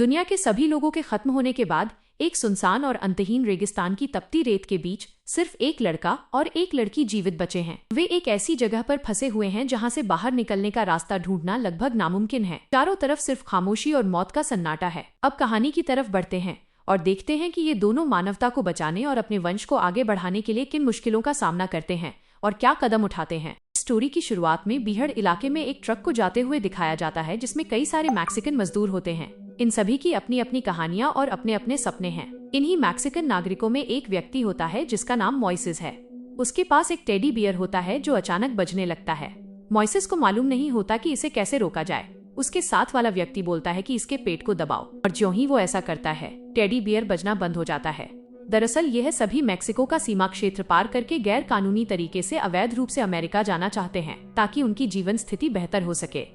दुनिया के सभी लोगों के खत्म होने के बाद एक सुनसान और अंतहीन रेगिस्तान की तपती रेत के बीच सिर्फ एक लड़का और एक लड़की जीवित बचे हैं। वे एक ऐसी जगह पर फंसे हुए हैं जहां से बाहर निकलने का रास्ता ढूंढना लगभग नामुमकिन है। चारों तरफ सिर्फ खामोशी और मौत का सन्नाटा है। अब कहानी की तरफ बढ़ते हैं और देखते हैं कि ये दोनों मानवता को बचाने और अपने वंश को आगे बढ़ाने के लिए किन मुश्किलों का सामना करते हैं और क्या कदम उठाते हैं। स्टोरी की शुरुआत में बीहड़ इलाके में एक ट्रक को जाते हुए दिखाया जाता है जिसमें कई सारे मैक्सिकन मजदूर होते हैं। इन सभी की अपनी अपनी कहानियां और अपने अपने सपने हैं। इन्हीं मैक्सिकन नागरिकों में एक व्यक्ति होता है जिसका नाम मोइसेस है। उसके पास एक टेडी बियर होता है जो अचानक बजने लगता है। मोइसेस को मालूम नहीं होता कि इसे कैसे रोका जाए। उसके साथ वाला व्यक्ति बोलता है कि इसके पेट को दबाओ और ज्यों ही वो ऐसा करता है टेडी बियर बजना बंद हो जाता है। दरअसल यह सभी मेक्सिको का सीमा क्षेत्र पार करके गैर कानूनी तरीके से अवैध रूप से अमेरिका जाना चाहते हैं ताकि उनकी जीवन स्थिति बेहतर हो सके।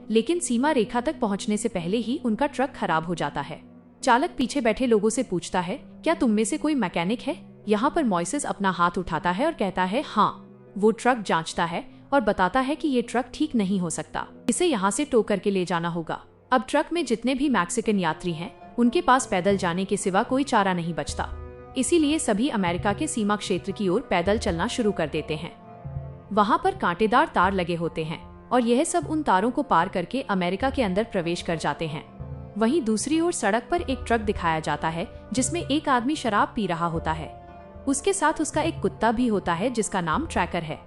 लेकिन सीमा रेखा तक पहुंचने से पहले ही उनका ट्रक खराब हो जाता है। चालक पीछे बैठे लोगों से पूछता है, क्या तुम में से कोई मैकेनिक है? यहाँ पर मोइसेस अपना हाथ उठाता है और कहता है हाँ। वो ट्रक जांचता है और बताता है कि ये ट्रक ठीक नहीं हो सकता, इसे यहाँ से टो करके ले जाना होगा। अब ट्रक में जितने भी मैक्सिकन यात्री हैं उनके पास पैदल जाने के सिवा कोई चारा नहीं बचता। इसीलिए सभी अमेरिका के सीमा क्षेत्र की ओर पैदल चलना शुरू कर देते हैं। वहाँ पर कांटेदार तार लगे होते हैं और यह सब उन तारों को पार करके अमेरिका के अंदर प्रवेश कर जाते हैं। वहीं दूसरी ओर सड़क पर एक ट्रक दिखाया जाता है जिसमें एक आदमी शराब पी रहा होता है। उसके साथ उसका एक कुत्ता भी होता है जिसका नाम ट्रैकर है।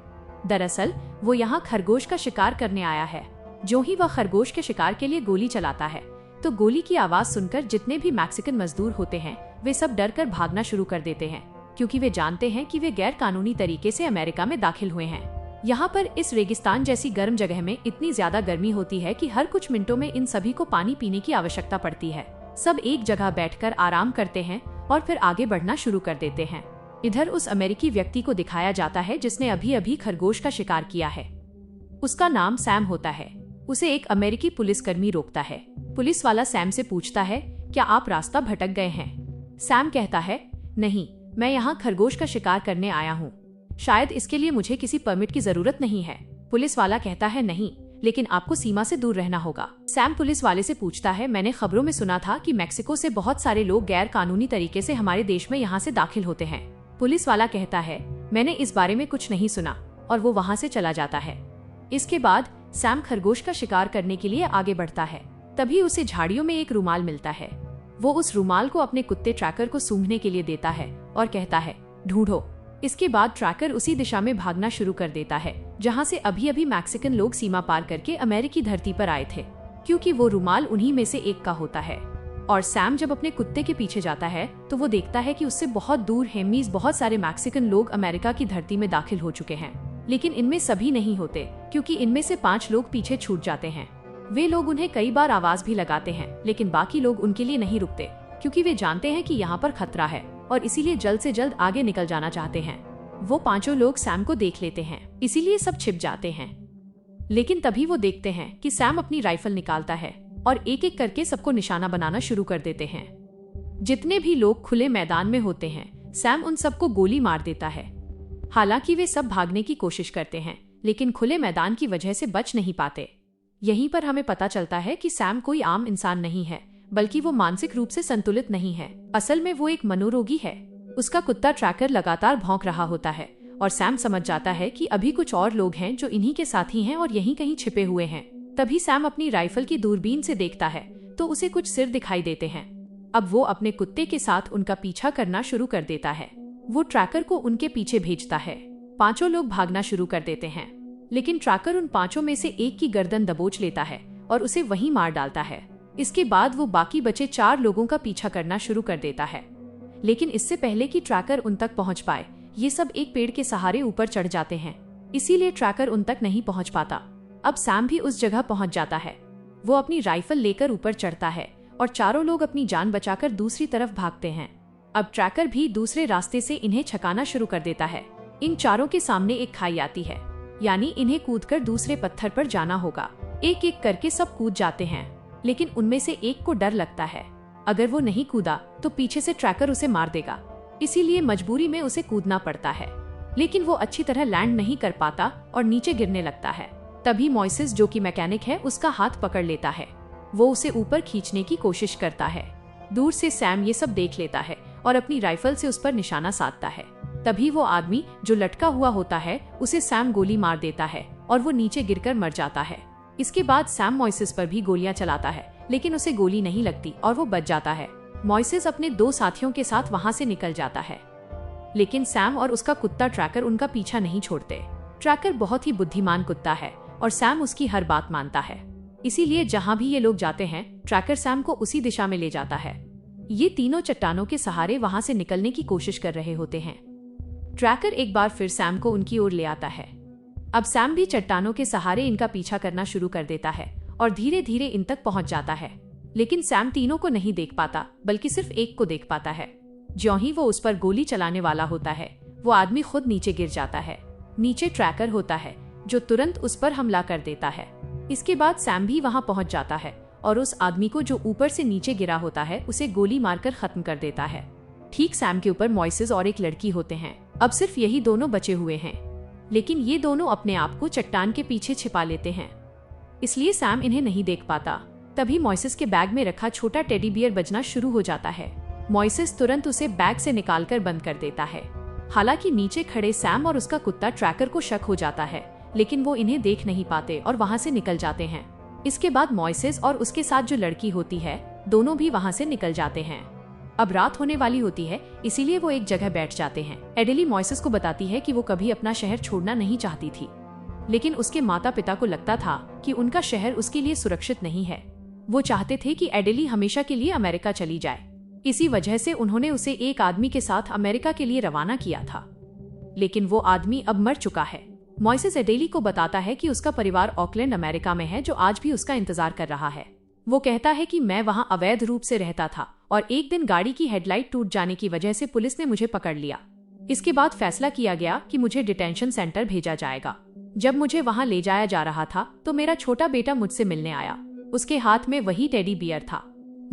दरअसल वो यहाँ खरगोश का शिकार करने आया है। जो ही वह खरगोश के शिकार के लिए गोली चलाता है तो गोली की आवाज सुनकर जितने भी मैक्सिकन मजदूर होते हैं वे सब डरकर भागना शुरू कर देते हैं, क्योंकि वे जानते हैं कि वे गैर कानूनी तरीके से अमेरिका में दाखिल हुए हैं। यहाँ पर इस रेगिस्तान जैसी गर्म जगह में इतनी ज्यादा गर्मी होती है कि हर कुछ मिनटों में इन सभी को पानी पीने की आवश्यकता पड़ती है। सब एक जगह बैठकर आराम करते हैं और फिर आगे बढ़ना शुरू कर देते हैं। इधर उस अमेरिकी व्यक्ति को दिखाया जाता है जिसने अभी अभी खरगोश का शिकार किया है। उसका नाम सैम होता है। उसे एक अमेरिकी पुलिसकर्मी रोकता है। पुलिस वाला सैम से पूछता है, क्या आप रास्ता भटक गए हैं? सैम कहता है, नहीं, मैं यहाँ खरगोश का शिकार करने आया हूँ। शायद इसके लिए मुझे किसी परमिट की जरूरत नहीं है। पुलिस वाला कहता है, नहीं, लेकिन आपको सीमा से दूर रहना होगा। सैम पुलिस वाले से पूछता है, मैंने खबरों में सुना था कि मेक्सिको से बहुत सारे लोग गैर कानूनी तरीके से हमारे देश में यहाँ से दाखिल होते हैं। पुलिस वाला कहता है, मैंने इस बारे में कुछ नहीं सुना, और वो वहाँ से चला जाता है। इसके बाद सैम खरगोश का शिकार करने के लिए आगे बढ़ता है। तभी उसे झाड़ियों में एक रुमाल मिलता है। वो उस रुमाल को अपने कुत्ते ट्रैकर को सूंघने के लिए देता है और कहता है, ढूंढो। इसके बाद ट्रैकर उसी दिशा में भागना शुरू कर देता है जहाँ से अभी अभी मैक्सिकन लोग सीमा पार करके अमेरिकी धरती पर आए थे, क्योंकि वो रुमाल उन्हीं में से एक का होता है। और सैम जब अपने कुत्ते के पीछे जाता है तो वो देखता है कि उससे बहुत दूर हेमीज बहुत सारे मैक्सिकन लोग अमेरिका की धरती में दाखिल हो चुके हैं। लेकिन इनमें सभी नहीं होते, क्योंकि इनमें से 5 लोग पीछे छूट जाते हैं। वे लोग उन्हें कई बार आवाज भी लगाते हैं, लेकिन बाकी लोग उनके लिए नहीं रुकते, क्योंकि वे जानते हैं कि यहाँ पर खतरा है और इसीलिए जल्द से जल्द आगे निकल जाना चाहते हैं। वो 5 लोग सैम को देख लेते हैं, इसीलिए सब छिप जाते हैं। लेकिन तभी वो देखते हैं कि सैम अपनी राइफल निकालता है और एक एक करके सबको निशाना बनाना शुरू कर देते हैं। जितने भी लोग खुले मैदान में होते हैं सैम उन सबको गोली मार देता है। हालांकि वे सब भागने की कोशिश करते हैं, लेकिन खुले मैदान की वजह से बच नहीं पाते। यहीं पर हमें पता चलता है कि सैम कोई आम इंसान नहीं है, बल्कि वो मानसिक रूप से संतुलित नहीं है। असल में वो एक मनोरोगी है। उसका कुत्ता ट्रैकर लगातार भौंक रहा होता है और सैम समझ जाता है कि अभी कुछ और लोग हैं जो इन्हीं के साथी हैं और यहीं कहीं छिपे हुए हैं। तभी सैम अपनी राइफल की दूरबीन से देखता है तो उसे कुछ सिर दिखाई देते हैं। अब वो अपने कुत्ते के साथ उनका पीछा करना शुरू कर देता है। वो ट्रैकर को उनके पीछे भेजता है। 5 लोग भागना शुरू कर देते हैं, लेकिन ट्रैकर उन 5 में से एक की गर्दन दबोच लेता है और उसे वहीं मार डालता है। इसके बाद वो बाकी बचे 4 लोगों का पीछा करना शुरू कर देता है। लेकिन इससे पहले कि ट्रैकर उन तक पहुंच पाए, ये सब एक पेड़ के सहारे ऊपर चढ़ जाते हैं, इसीलिए ट्रैकर उन तक नहीं पहुंच पाता। अब सैम भी उस जगह पहुंच जाता है। वो अपनी राइफल लेकर ऊपर चढ़ता है और 4 लोग अपनी जान बचाकर दूसरी तरफ भागते हैं। अब ट्रैकर भी दूसरे रास्ते से इन्हें छकाना शुरू कर देता है। इन 4 के सामने एक खाई आती है, यानी इन्हें कूदकर दूसरे पत्थर पर जाना होगा। एक एक करके सब कूद जाते हैं, लेकिन उनमें से एक को डर लगता है। अगर वो नहीं कूदा तो पीछे से ट्रैकर उसे मार देगा, इसीलिए मजबूरी में उसे कूदना पड़ता है। लेकिन वो अच्छी तरह लैंड नहीं कर पाता और नीचे गिरने लगता है। तभी मोइसेस, जो कि मैकेनिक है, उसका हाथ पकड़ लेता है वो उसे ऊपर खींचने की कोशिश करता है। दूर से सैम ये सब देख लेता है और अपनी राइफल से उस पर निशाना साधता है। तभी वो आदमी जो लटका हुआ होता है उसे सैम गोली मार देता है और वो नीचे गिरकर मर जाता है। इसके बाद सैम मॉइसेस पर भी गोलियां चलाता है, लेकिन उसे गोली नहीं लगती और वो बच जाता है। मॉइसेस अपने 2 साथियों के साथ वहां से निकल जाता है, लेकिन सैम और उसका कुत्ता ट्रैकर उनका पीछा नहीं छोड़ते। ट्रैकर बहुत ही बुद्धिमान कुत्ता है और सैम उसकी हर बात मानता है। इसीलिए जहां भी ये लोग जाते हैं, ट्रैकर सैम को उसी दिशा में ले जाता है। ये तीनों चट्टानों के सहारे वहां से निकलने की कोशिश कर रहे होते हैं। ट्रैकर एक बार फिर सैम को उनकी ओर ले आता है। अब सैम भी चट्टानों के सहारे इनका पीछा करना शुरू कर देता है और धीरे धीरे इन तक पहुंच जाता है। लेकिन सैम तीनों को नहीं देख पाता, बल्कि सिर्फ एक को देख पाता है। ज्यों ही वो उस पर गोली चलाने वाला होता है, वो आदमी खुद नीचे गिर जाता है। नीचे ट्रैकर होता है जो तुरंत उस पर हमला कर देता है। इसके बाद सैम भी वहां पहुंच जाता है और उस आदमी को जो ऊपर से नीचे गिरा होता है उसे गोली मारकर खत्म कर देता है। ठीक सैम के ऊपर मॉइसेस और एक लड़की होते हैं। अब सिर्फ यही दोनों बचे हुए हैं, लेकिन ये दोनों अपने आप को चट्टान के पीछे छिपा लेते हैं, इसलिए सैम इन्हें नहीं देख पाता। तभी मॉइसेस के बैग में रखा छोटा टेडी बियर बजना शुरू हो जाता है। मॉइसेस तुरंत उसे बैग से निकालकर बंद कर देता है। हालांकि नीचे खड़े सैम और उसका कुत्ता ट्रैकर को शक हो जाता है, लेकिन वो इन्हें देख नहीं पाते और वहां से निकल जाते हैं। इसके बाद मॉइसेस और उसके साथ जो लड़की होती है, दोनों भी वहां से निकल जाते हैं। अब रात होने वाली होती है, इसीलिए वो एक जगह बैठ जाते हैं। एडेली मॉइसेस को बताती है कि वो कभी अपना शहर छोड़ना नहीं चाहती थी, लेकिन उसके माता पिता को लगता था कि उनका शहर उसके लिए सुरक्षित नहीं है। वो चाहते थे कि एडेली हमेशा के लिए अमेरिका चली जाए। इसी वजह से उन्होंने उसे एक आदमी के साथ अमेरिका के लिए रवाना किया था, लेकिन वो आदमी अब मर चुका है। मॉइसेस एडेली को बताता है कि उसका परिवार ऑकलैंड अमेरिका में है, जो आज भी उसका इंतजार कर रहा है। वो कहता है कि मैं वहां अवैध रूप से रहता था और एक दिन गाड़ी की हेडलाइट टूट जाने की वजह से पुलिस ने मुझे पकड़ लिया। इसके बाद फैसला किया गया कि मुझे डिटेंशन सेंटर भेजा जाएगा। जब मुझे वहां ले जाया जा रहा था तो मेरा छोटा बेटा मुझसे मिलने आया। उसके हाथ में वही टेडी बियर था।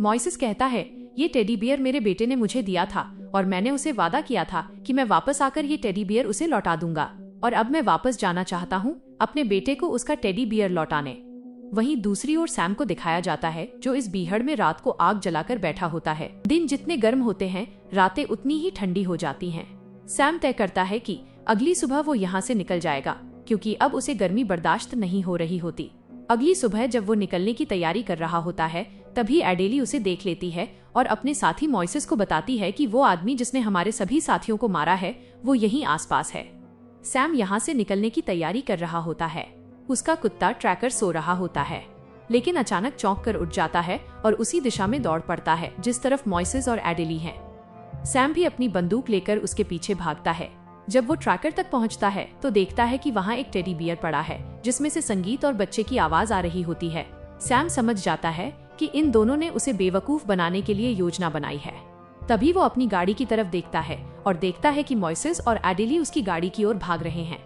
मॉइसेस कहता है, ये टेडी बियर मेरे बेटे ने मुझे दिया था और मैंने उसे वादा किया था कि मैं वापस आकर ये टेडी बियर उसे लौटा दूंगा, और अब मैं वापस जाना चाहता हूँ अपने बेटे को उसका टेडी बियर लौटाने। वहीं दूसरी ओर सैम को दिखाया जाता है, जो इस बीहड़ में रात को आग जलाकर बैठा होता है। दिन जितने गर्म होते हैं, रातें उतनी ही ठंडी हो जाती हैं। सैम तय करता है कि अगली सुबह वो यहाँ से निकल जाएगा, क्योंकि अब उसे गर्मी बर्दाश्त नहीं हो रही होती। अगली सुबह जब वो निकलने की तैयारी कर रहा होता है, तभी एडेली उसे देख लेती है और अपने साथी मॉइसेस को बताती है कि वो आदमी जिसने हमारे सभी साथियों को मारा है, वो यहीं आसपास है। सैम यहाँ से निकलने की तैयारी कर रहा होता है। उसका कुत्ता ट्रैकर सो रहा होता है, लेकिन अचानक चौंक कर उठ जाता है और उसी दिशा में दौड़ पड़ता है जिस तरफ मॉइसेस और एडेली हैं। सैम भी अपनी बंदूक लेकर उसके पीछे भागता है। जब वो ट्रैकर तक पहुंचता है तो देखता है कि वहां एक टेडी बियर पड़ा है, जिसमें से संगीत और बच्चे की आवाज आ रही होती है। सैम समझ जाता है कि इन दोनों ने उसे बेवकूफ बनाने के लिए योजना बनाई है। तभी वो अपनी गाड़ी की तरफ देखता है और देखता है कि मॉइसेस और एडेली उसकी गाड़ी की ओर भाग रहे हैं।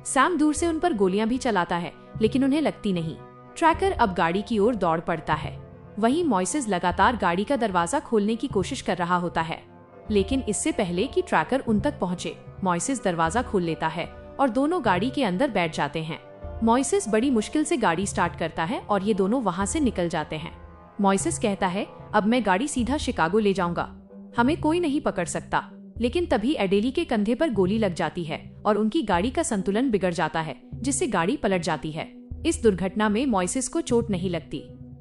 सैम दूर से उन पर गोलियां भी चलाता है, लेकिन उन्हें लगती नहीं। ट्रैकर अब गाड़ी की ओर दौड़ पड़ता है। वहीं मॉइसेस लगातार गाड़ी का दरवाजा खोलने की कोशिश कर रहा होता है, लेकिन इससे पहले कि ट्रैकर उन तक पहुंचे, मॉइसेस दरवाजा खोल लेता है और दोनों गाड़ी के अंदर बैठ जाते हैं। मॉइसेस बड़ी मुश्किल से गाड़ी स्टार्ट करता है और ये दोनों वहां से निकल जाते हैं। मॉइसेस कहता है, अब मैं गाड़ी सीधा शिकागो ले जाऊंगा, हमें कोई नहीं पकड़ सकता। लेकिन तभी एडेली के कंधे पर गोली लग जाती है और उनकी गाड़ी का संतुलन बिगड़ जाता है, जिससे गाड़ी पलट जाती है। इस दुर्घटना में मॉइसेस को चोट नहीं लगती।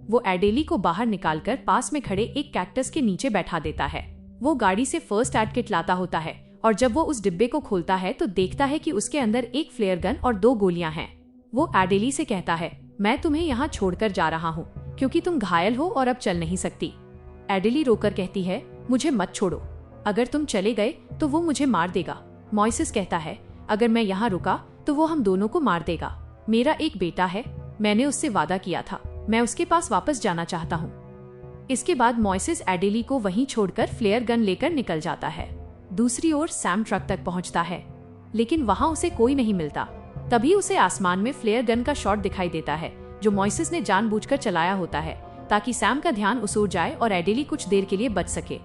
वो एडेली को बाहर निकालकर पास में खड़े एक कैक्टस के नीचे बैठा देता है। वो गाड़ी से फर्स्ट एड किट लाता होता है और जब वो उस डिब्बे को खोलता है तो देखता है कि उसके अंदर एक फ्लेयर गन और 2 गोलियां हैं। वो एडेली से कहता है, मैं तुम्हें यहाँ छोड़कर जा रहा हूँ क्योंकि तुम घायल हो और अब चल नहीं सकती। एडेली रोकर कहती है, मुझे मत छोड़ो, अगर तुम चले गए तो वो मुझे मार देगा। मॉइसेस कहता है, अगर मैं यहाँ रुका तो वो हम दोनों को मार देगा। मेरा एक बेटा है, मैंने उससे वादा किया था, मैं उसके पास वापस जाना चाहता हूँ। इसके बाद मॉइसेस एडेली को वहीं छोड़कर फ्लेयर गन लेकर निकल जाता है। दूसरी ओर सैम ट्रक तक पहुंचता है, लेकिन वहां उसे कोई नहीं मिलता। तभी उसे आसमान में फ्लेयर गन का शॉट दिखाई देता है, जो मॉइसेस ने जानबूझकर चलाया होता है ताकि सैम का ध्यान उस ओर जाए और एडेली कुछ देर के लिए बच सके।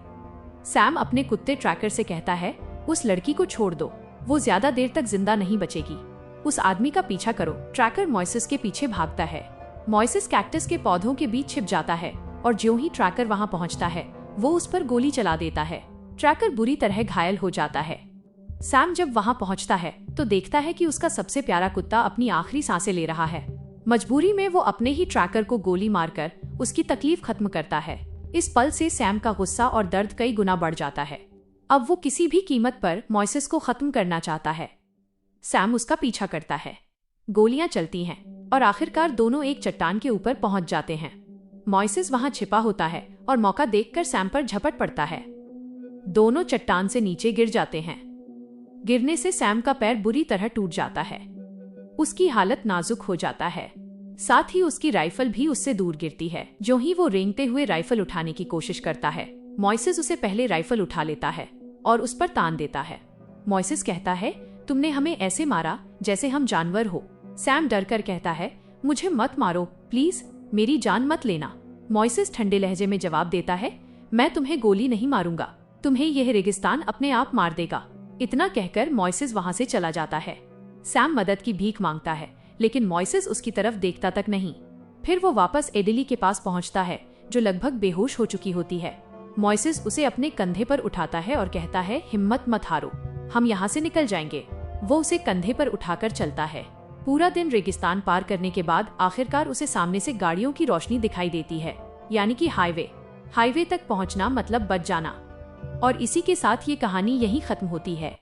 सैम अपने कुत्ते ट्रैकर से कहता है, उस लड़की को छोड़ दो, वो ज्यादा देर तक जिंदा नहीं बचेगी। उस आदमी का पीछा करो। ट्रैकर मॉइसेस के पीछे भागता है। मॉइसेस कैक्टस के पौधों के बीच छिप जाता है और ज्यों ही ट्रैकर वहां पहुंचता है वो उस पर गोली चला देता है। ट्रैकर बुरी तरह घायल हो जाता है। सैम जब वहां पहुंचता है तो देखता है कि उसका सबसे प्यारा कुत्ता अपनी आखिरी सांसें ले रहा है। मजबूरी में वो अपने ही ट्रैकर को गोली मारकर उसकी तकलीफ खत्म करता है। इस पल से सैम का गुस्सा और दर्द कई गुना बढ़ जाता है। अब वो किसी भी कीमत पर मॉइसेस को खत्म करना चाहता है। सैम उसका पीछा करता है। गोलियां चलती हैं और आखिरकार दोनों एक चट्टान के ऊपर पहुंच जाते हैं। मॉइसेस वहां छिपा होता है और मौका देखकर सैम पर झपट पड़ता है। दोनों चट्टान से नीचे गिर जाते हैं। गिरने से सैम का पैर बुरी तरह टूट जाता है। उसकी हालत नाजुक हो जाता है। साथ ही उसकी राइफल भी उससे दूर गिरती है। जो ही वो रेंगते हुए राइफल उठाने की कोशिश करता है, मॉइसेस उसे पहले राइफल उठा लेता है और उस पर तान देता है। मॉइसेस कहता है, तुमने हमें ऐसे मारा जैसे हम जानवर हो। सैम डर कर कहता है, मुझे मत मारो प्लीज, मेरी जान मत लेना। मॉइसेस ठंडे लहजे में जवाब देता है, मैं तुम्हें गोली नहीं मारूंगा, तुम्हें यह रेगिस्तान अपने आप मार देगा। इतना कहकर मॉइसेस वहां से चला जाता है। सैम मदद की भीख मांगता है लेकिन मॉइसेस उसकी तरफ देखता तक नहीं। फिर वो वापस एडिली के पास पहुंचता है जो लगभग बेहोश हो चुकी होती है। मॉइसेस उसे अपने कंधे पर उठाता है और कहता है, हिम्मत मत हारो, हम यहाँ से निकल जाएंगे। वो उसे कंधे पर उठाकर चलता है। पूरा दिन रेगिस्तान पार करने के बाद आखिरकार उसे सामने से गाड़ियों की रोशनी दिखाई देती है, यानी कि हाईवे तक पहुंचना मतलब बच जाना। और इसी के साथ ये कहानी यहीं खत्म होती है।